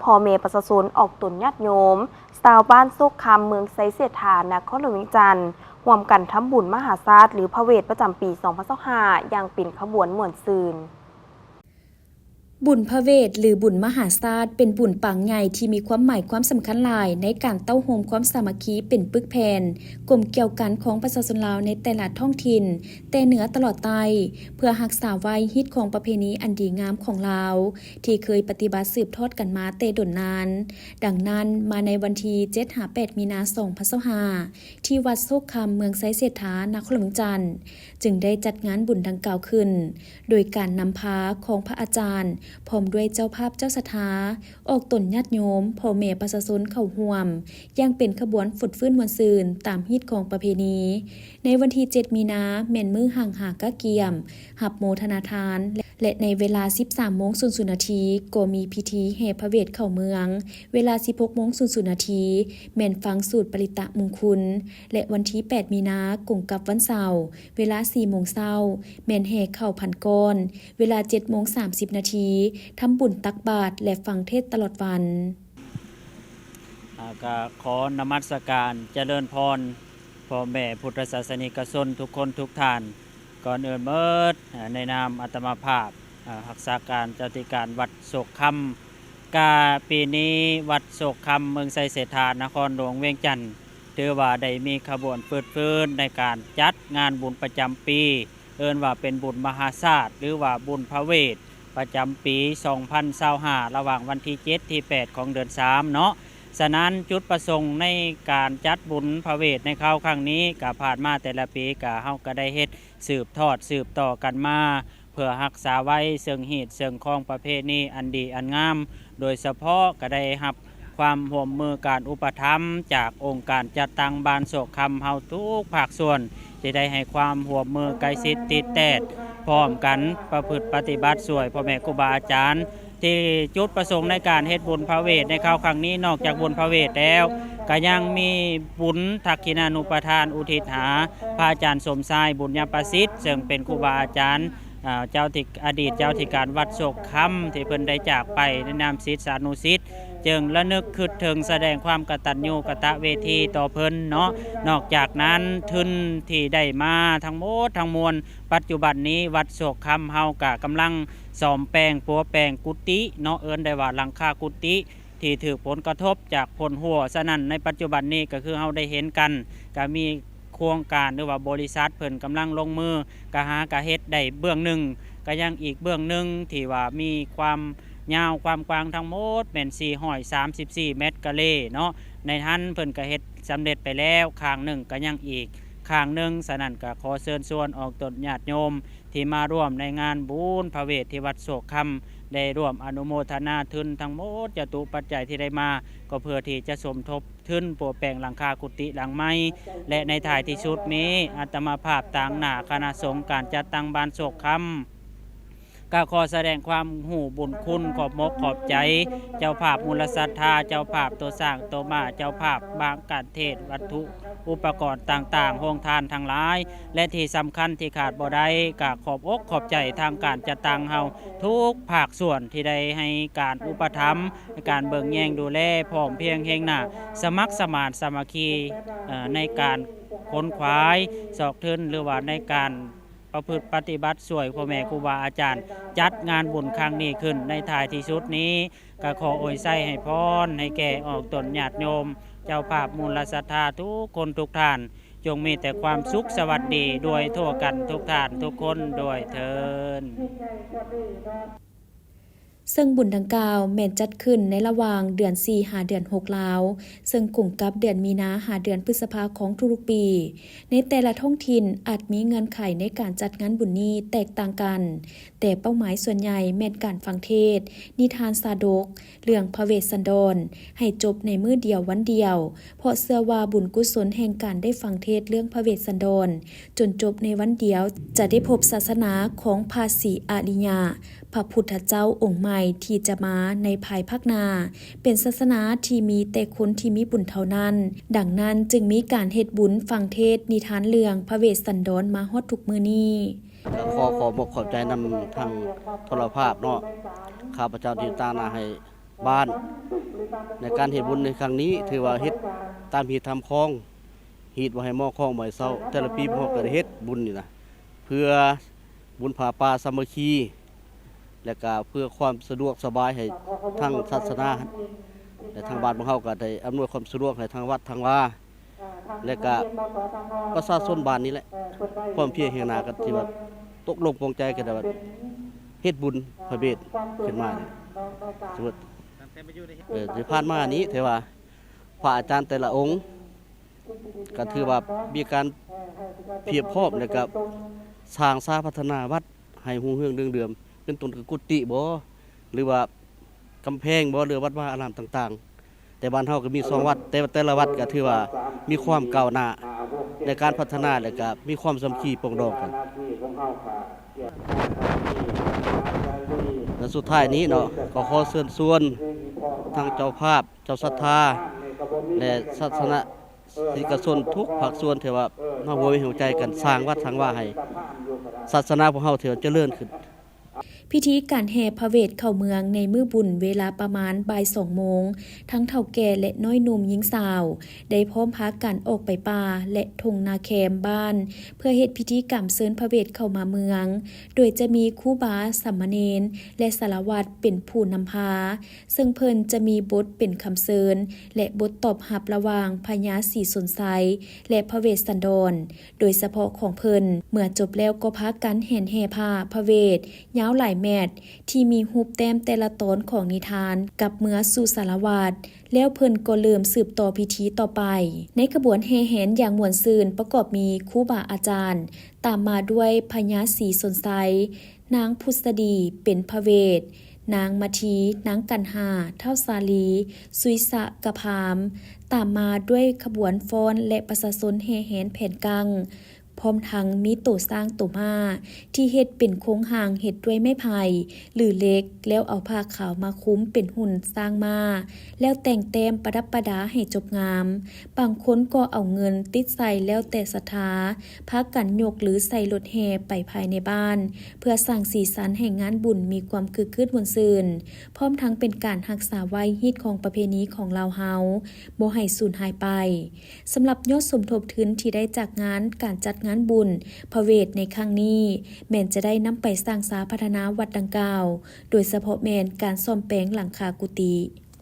พ่อแม่ประชาชนออกตนญาติโยมชาวบ้านโซกคำเมืองไซเสถานครหลวงเวียงจันทน์ร่วมกันทำบุญมหาศาสตร์หรือพระเวทประจำปี 2025 อย่างเป็นขบวนม่วนซืนบุญพระเวทหรือบุญมหาศาสตร์เป็นบุญปางใหญ่ที่มีความหมายความสำคัญหลายในการเต้าโฮมความสามัคคีเป็นปึกแผ่นกลมเกี่ยวกันของประชาชนลาวในแต่ละท้องถิ่นแต่เหนือตลอดใต้เพื่อรักษาไว้ฮิตของประเพณีอันดีงามของลาวที่เคยปฏิบัติสืบทอดกันมาแต่ดนนานดังนั้นมาในวันที่7-8 มีนาคม 2025ที่วัดโซกคำเมืองไซเสถานครหลวงจันทน์จึงได้จัดงานบุญดังกล่าวขึ้นโดยการนำพาของพระอาจารย์พร้อมด้วยเจ้าภาพเจ้าสถาออกตนญาติโยมพ่อแม่ประชาชนเข้าร่วมยังเป็นขบวนฝุดฟื้นมวลซืนตามฮิตของประเพณีในวันที่7 มีนาแม่นมื้อห่างหากะเกียมหับโมทนาทานและในเวลา 13:00 นก็มีพิธีแห่พระเวทเข้าเมืองเวลา 16:00 นแม่นฟังสูตรปริตะมงคลและวันที่8 มีนากงกับวันเสาร์เวลา 4 โมงเช้าแม่นแห่เข้าพันก้อนเวลา 7:30 นทำบุญตักบาตรและฟังเทศตลอดวันก็ขอนมัสการเจริญพรพ่อแม่พุทธศาสนิกชนทุกคนทุกท่านก่อนอื่นเมิดในนามอาตมาภาพรักษาการเจ้าธิการวัดโศกคำกาปีนี้วัดโศกคำเมืองไซเสถานครหลวงเวียงจันทน์ถือว่าได้มีขบวนฟืดฟื้นในการจัดงานบุญประจำปีเอิ้นว่าเป็นบุญมหาศาสตร์หรือว่าบุญพระเวทประจำปี 2025 ระหว่างวันที่ 7 ที่ 8 ของเดือน 3 เนาะฉะนั้นจุดประสงค์ในการจัดบุญพระเวทในคราวครั้งนี้ก็ผ่านมาแต่ละปีก็เฮาก็ได้เฮ็ดสืบทอดสืบต่อกันมาเพื่อรักษาไว้เชิงฮีตเชิงคองประเพณีอันดีอันงามโดยเฉพาะก็ได้รับความร่วมมือการอุปถัมภ์จากองค์การจัดตั้งบ้านโศกคำเฮาทุกภาคส่วนที่ได้ให้ความร่วมมือใกล้ชิดติดแตดพร้อมกันประพฤติปฏิบัติสวยพ่อแม่ครูบาอาจารย์ที่จุดประสงค์ในการเฮ็ดบุญพระเวทในคราวครั้งนี้นอกจากบุญพระเวทแล้วก็ยังมีบุญทักขิณานุปทานอุทิศหาพระอาจารย์สมชายบุญญประสิทธิ์ซึ่งเป็นครูบาอาจารย์เจ้าที่อดีตเจ้าที่การวัดโศกคำที่เพิ่นได้จากไปในนามศิษย์สานุศิษย์จึงระนึกคิดถึงแสดงความกตัญญูกตเวทีต่อเพิ่นเนาะนอกจากนั้นทุนที่ได้มาทั้งหมดทั้งมวลปัจจุบันนี้วัดโศกคำเฮากะกำลังซ่อมแปลงปัวแปลงกุฏิเนาะเอิ้นได้ว่าหลังคากุฏิที่ถูกผลกระทบจากผลหัวฉะนั้นในปัจจุบันนี้ก็คือเฮาได้เห็นกันก็มีโครงการหรือว่าบริษัทเพิ่นกำลังลงมือกะหากะเฮ็ดได้เบื้องหนึ่งก็ยังอีกเบื้องหนึ่งที่ว่ามีความยาวความกว้างทั้งหมดเป็น434 เมตรกะเลเนาะในทันเพิ่นก็เฮ็ดสำเร็จไปแล้วข้างหนึ่งก็ยังอีกข้างหนึ่งฉะนั้นก็ขอเชิญชวนออกตนญาติโยมที่มาร่วมในงานบุญพระเวทที่วัดโศกคำได้ร่วมอนุโมทนาทุนทั้งหมดจตุปัจจัยที่ได้มาก็เพื่อที่จะสมทบทุนปัวแปลงหลังคากุฏิหลังไม้และในท้ายที่สุดนี้อาตมาภาพต่างหน้าคณะสงฆ์การจัดตั้งบ้านโศกคำก็ขอแสดงความหูบุญคุณขอบมกขอบใจเจ้าภาพมูลศรัทธาเจ้าภาพตัวสร้างตัวมาเจ้าภาพบางการเทศวัตถุอุปกรณ์ต่างๆโรงทานทั้งหลายและที่สำคัญที่ขาดบ่ได้ก็ขอบอกขอบใจทางการจัดตั้งเฮาทุกภาคส่วนที่ได้ให้การอุปถัมภ์ในการเบิ่งแยงดูแลพร้อมเพียงเฮงหน้าสมัครสมานสามัคคีในการค้นคว้าสอกทึนหรือว่าในการประพฤติปฏิบัติสวยพ่อแม่ครูบาอาจารย์จัดงานบุญครั้งนี้ขึ้นในท้ายที่สุดนี้ก็ขออวยไส้ให้พรให้แก่ออกตนญาติโยมเจ้าภาพมูลศรัทธาทุกคนทุกท่านจงมีแต่ความสุขสวัสดีด้วยทั่วกันทุกท่านทุกคนด้วยเถิดซึ่งบุญดังกล่าวแม่นจัดขึ้นในระหว่างเดือน 4 หาเดือน 6 ลาวซึ่งกลุ่มกับเดือนมีนาหาเดือนพฤษภาของทุกๆปีในแต่ละท้องถิ่นอาจมีเงื่อนไขในการจัดงานบุญนี้แตกต่างกันแต่เป้าหมายส่วนใหญ่แม่นการฟังเทศน์นิทานสาดกเรื่องพระเวสสันดรให้จบในมื้อเดียววันเดียวเพราะเชื่อว่าบุญกุศลแห่งการได้ฟังเทศน์เรื่องพระเวสสันดรจนจบในวันเดียวจะได้พบศาสนาของภาษีอริยะพระพุทธเจ้าองค์ใหม่ที่จะมาในภายภาคหน้าเป็นศาสนาที่มีแต่คนที่มีบุญเท่านั้นดังนั้นจึงมีการเฮ็ดบุญฟังเทศนิทานเรื่องพระเวสสันดรมาฮอดทุกมื้อนี้ขอบอกขอบใจนำทางโทรภาพเนาะข้าพเจ้าที่ตาหน้าให้ บ้านในการเฮ็ดบุญในครั้งนี้ถือว่าเฮ็ดตามฮีตทำคองฮีตบ่ให้หม้อคองบ่ให้เซาแต่ละปีพวกเราก็ได้เฮ็ดบุญนี่นะเพื่อบุญผาป่าสามัคคีและก็เพื่อความสะดวกสบายให้ทางศาสนาและทางบ้านของเฮาก็ได้อำนวยความสะดวกให้ทางวัดทางว่าและก็ประชาชนบ้านนี้แหละความเพียรแห่งหน้าก็ที่ว่าตกลงปลงใจกันว่าเฮ็ดบุญพระเวทขึ้นมานี่สมมุติที่ผ่านมานี้ถือว่าพระอาจารย์แต่ละองค์ก็ถือว่ามีการเพียบพร้อมแล้วก็สร้างสร้างพัฒนาวัดให้รุ่งเรืองเรืองเรืองเป็นต้นกุฏิบ่หรือว่ากำแพงบ่หรือวัดว่าอารามต่างๆแต่บ้านเฮาก็มี2วัดแต่ละวัดก็ถือว่ามีความก้าวหน้าในการพัฒนาและก็มีความสามัคคีปรองดองกันและสุดท้ายนี้เนาะก็ขอเชิญชวนทางเจ้าภาพเจ้าศรัทธาและศาสนาสิกชนทุกภาคส่วนที่ว่ามาร่วมหัวใจกันสร้างวัดสร้างว่าให้ศาสนาของเฮาเถิดเจริญขึ้น พิธีการแห่พระเวทเข้าเมืองในมื้อบุญเวลาประมาณบ่าย2 โมงทั้งเฒ่าแก่และน้อยหนุ่มหญิงสาวได้พร้อมพากันออกไปป่าและทุ่งนาแคมบ้านเพื่อเฮ็ดพิธีกรรมเชิญพระเวทเข้ามาเมืองโดยจะมีครูบาสามเณรและสารวัตรเป็นผู้นำพาซึ่งเพิ่นจะมีบทเป็นคำเชิญและบทตอบรับระหว่างพญาศรีสนไสและพระเวสสันดรโดยเฉพาะของเพิ่นเมื่อจบแล้วก็พากันแห่แห่ผ้าพระเวทยาวหลายแมตที่มีรูปแต้มแต่ละตอนของนิทานกับเมื่อสู่สารวัตรแล้วเพิ่นก็เริ่มสืบต่อพิธีต่อไปในขบวนแห่แหนอย่างม่วนซื่นประกอบมีครูบาอาจารย์ตามมาด้วยพญาศรีสนไสนางพุทธดีเป็นพระเวทนางมาทีนางกันหาเท่าสาลีสุยสะกะพามตามมาด้วยขบวนฟ้อนและประชาชนแห่แหนแผ่นกังพร้อมทั้งมีโตสร้างโตมาที่เฮ็ดเป็นโค้งหางเฮ็ดด้วยไม้ไผ่หรือเหล็กแล้วเอาผ้าขาวมาคุ้มเป็นหุ่นสร้างมาแล้วแต่งแต้มประดับประดาให้จบงามบางคนก็เอาเงินติดใส่แล้วแต่ศรัทธาพากันยกหรือใส่รถแห่ไปภายในบ้านเพื่อสร้างสีสันแห่งงานบุญมีความคึกคืนม่วนซื่นพร้อมทั้งเป็นการรักษาไว้ฮีตของประเพณีของลาวเฮาบ่ให้สูญหายไปสำหรับยอดสมทบทุนที่ได้จากงานการจัดงานบุญพระเวทในครั้งนี้แม่นจะได้นำไปสร้างสาพัฒนาวัดดังกล่าวโดยเฉพาะแม่นการซ่อมแปลงหลังคากุฏิ